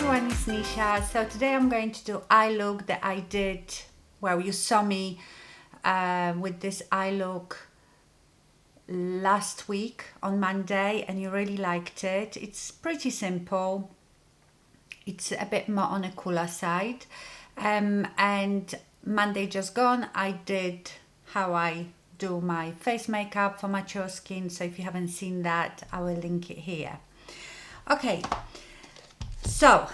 everyone, it's Nisha. So today I'm going to do eye look that I did, well, you saw me with this eye look last week on Monday and you really liked it. It's pretty simple. It's a bit more on a cooler side. And Monday just gone, I did how I do my face makeup for mature skin. So if you haven't seen that, I will link it here. Okay. So,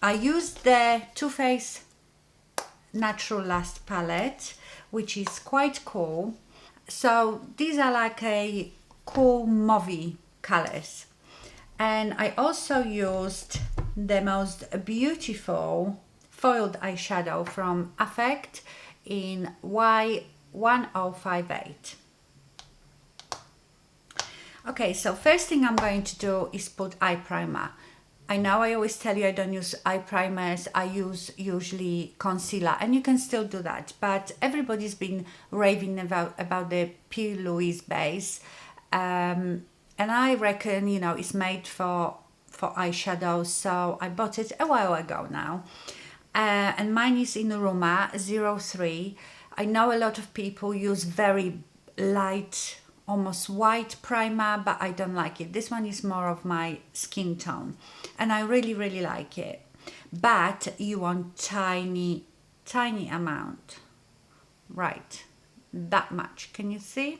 I used the Too Faced Natural Lust palette, which is quite cool. So, these are like a cool mauve colors. And I also used the most beautiful foiled eyeshadow from Affect in Y1058. Okay, so first thing I'm going to do is put eye primer. I know I always tell you I don't use eye primers, I use usually concealer, and you can still do that, but everybody's been raving about the P. Louise base, and I reckon, you know, it's made for eyeshadows, so I bought it a while ago now, and mine is in Roma 03. I know a lot of people use very light, almost white primer, but I don't like it. This one is more of my skin tone and I really like it, but you want tiny amount, right, that much. Can you see?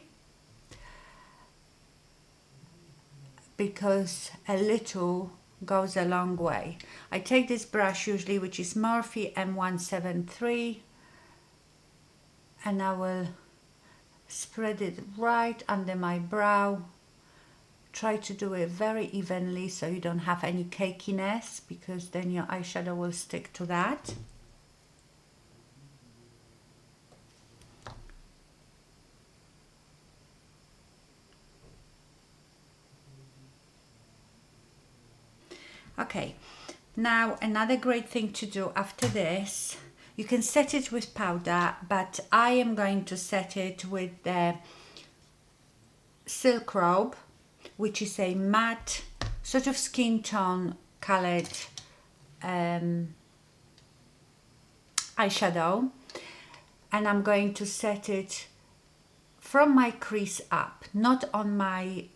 Because a little goes a long way. I take this brush usually, which is Morphe M173, and I will spread it right under my brow. Try to do it very evenly so you don't have any cakiness, because then your eyeshadow will stick to that. Okay, now another great thing to do after this, you can set it with powder, but I am going to set it with the Silk Robe, which is a matte sort of skin tone colored eyeshadow, and I'm going to set it from my crease up, not on my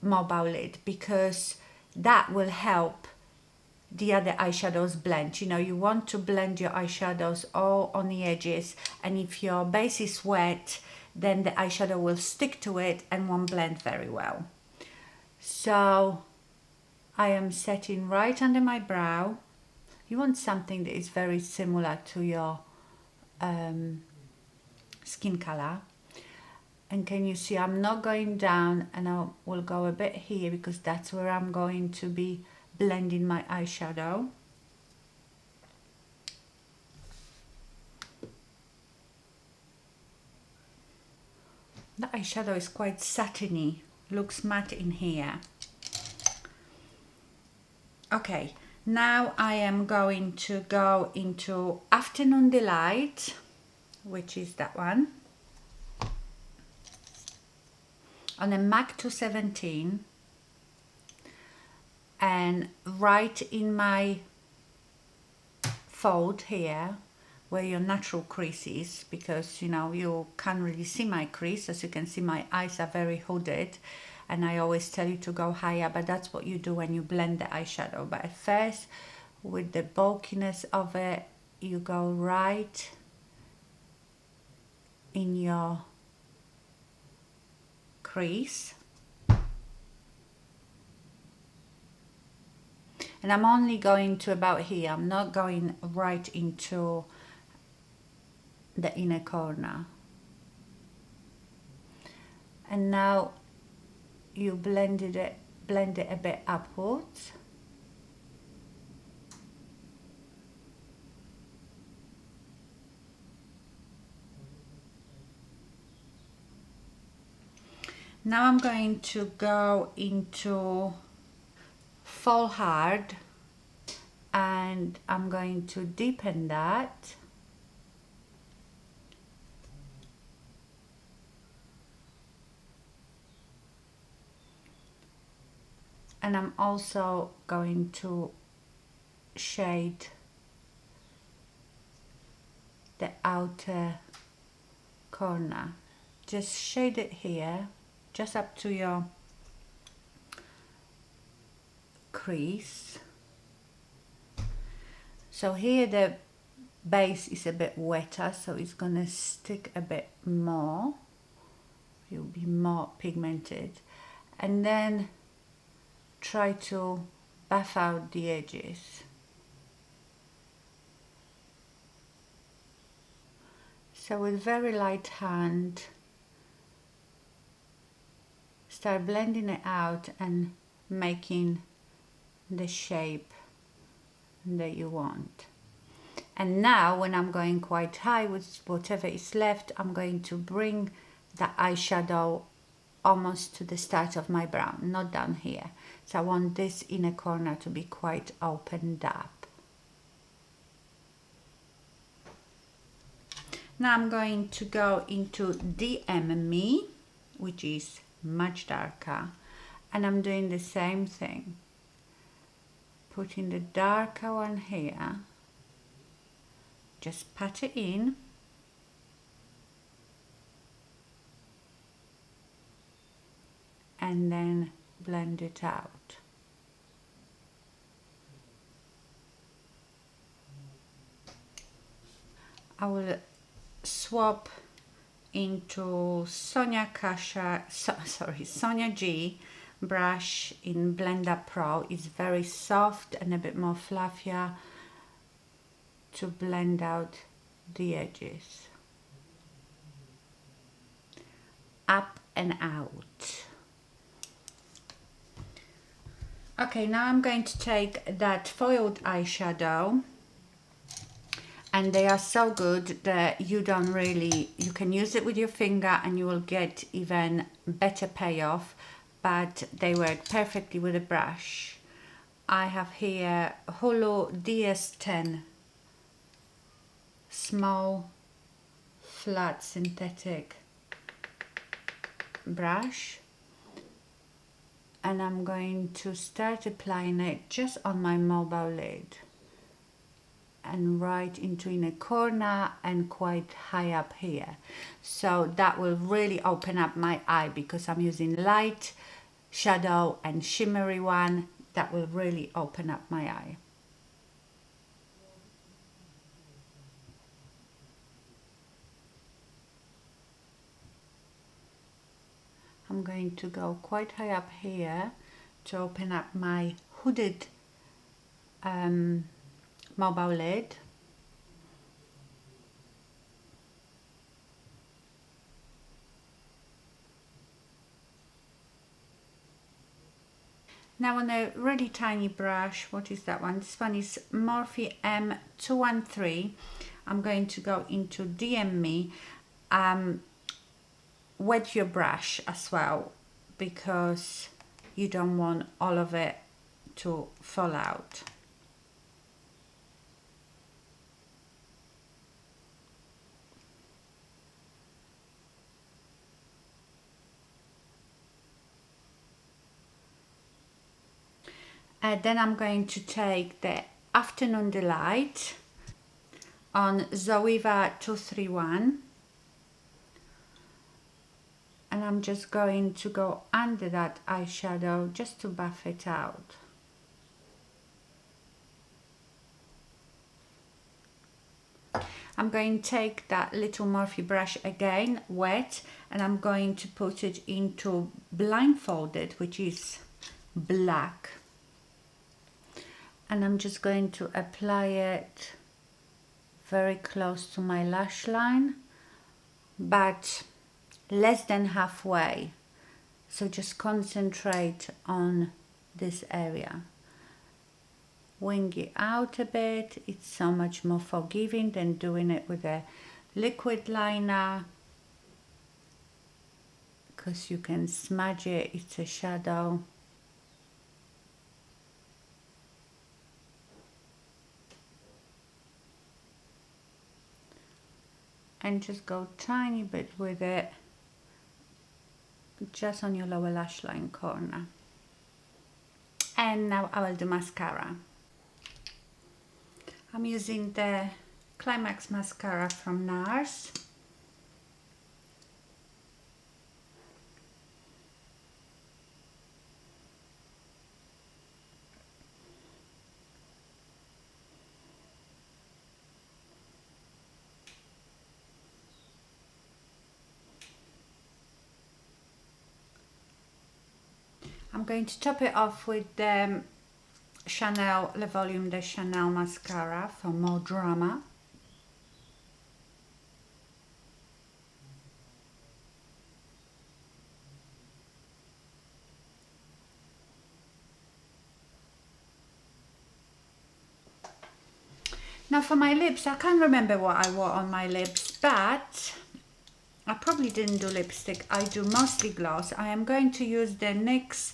mobile lid, because that will help the other eyeshadows blend. You know, you want to blend your eyeshadows all on the edges, and if your base is wet, then the eyeshadow will stick to it and won't blend very well. So I am setting right under my brow. You want something that is very similar to your skin color. And can you see I'm not going down, and I will go a bit here because that's where I'm going to be blending my eyeshadow. The eyeshadow is quite satiny, looks matte in here. Okay, now I am going to go into Afternoon Delight, which is that one, on a MAC 217, and right in my fold here where your natural crease is, because you know you can't really see my crease. As you can see, my eyes are very hooded, and I always tell you to go higher, but that's what you do when you blend the eyeshadow. But at first, with the bulkiness of it, you go right in your crease. And I'm only going to about here. I'm not going right into the inner corner. And now you blend it a bit upwards. Now I'm going to go into Fall Hard, and I'm going to deepen that. And I'm also going to shade the outer corner. Just shade it here, just up to your crease. So here the base is a bit wetter, so it's gonna stick a bit more. It'll be more pigmented. And then try to buff out the edges. So with very light hand, start blending it out and making the shape that you want. And now when I'm going quite high with whatever is left, I'm going to bring the eyeshadow almost to the start of my brow, not down here. So I want this inner corner to be quite opened up. Now I'm going to go into DM, which is much darker, and I'm doing the same thing. Putting the darker one here, just pat it in. And then blend it out. I will swap into Sonia G brush in Blender Pro. It's very soft and a bit more fluffier to blend out the edges. Up and out. Okay, now I'm going to take that foiled eyeshadow, and they are so good that you can use it with your finger and you will get even better payoff, but they work perfectly with a brush. I have here Holo DS10 small flat synthetic brush, and I'm going to start applying it just on my mobile lid and right into inner corner and quite high up here. So that will really open up my eye because I'm using light shadow and shimmery one. That will really open up my eye. I'm going to go quite high up here to open up my hooded mobile lid. Now on a really tiny brush, what is that one? This one is Morphe M213. I'm going to go into DM. Wet your brush as well, because you don't want all of it to fall out. And then I'm going to take the Afternoon Delight on Zoeva 231. And I'm just going to go under that eyeshadow just to buff it out. I'm going to take that little Morphe brush again, wet, and I'm going to put it into Blindfolded, which is black. And I'm just going to apply it very close to my lash line, but less than halfway. So just concentrate on this area. Wing it out a bit. It's so much more forgiving than doing it with a liquid liner, because you can smudge it. It's a shadow. And just go tiny bit with it, just on your lower lash line corner. And now I will do mascara. I'm using the Climax mascara from Nars. I'm going to top it off with the Chanel Le Volume de Chanel mascara for more drama. Now for my lips, I can't remember what I wore on my lips, but I probably didn't do lipstick. I do mostly gloss. I am going to use the NYX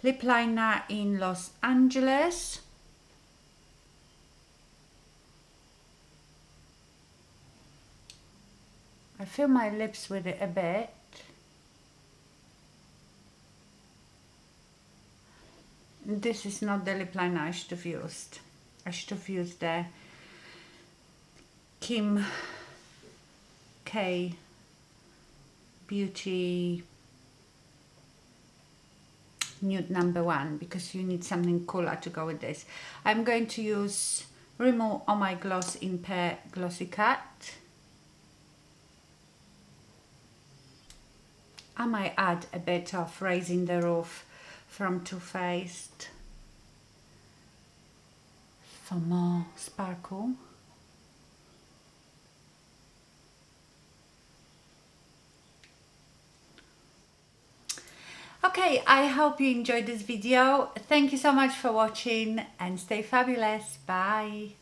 lip liner in Los Angeles. I fill my lips with it a bit. This is not the lip liner I should have used. I should have used the Kim K Beauty Nude #1 because you need something cooler to go with this. I'm going to use Remove All My Gloss in Pear Glossy Cut. I might add a bit of Raising the Roof from Too Faced for more sparkle. Okay, I hope you enjoyed this video. Thank you so much for watching and stay fabulous. Bye.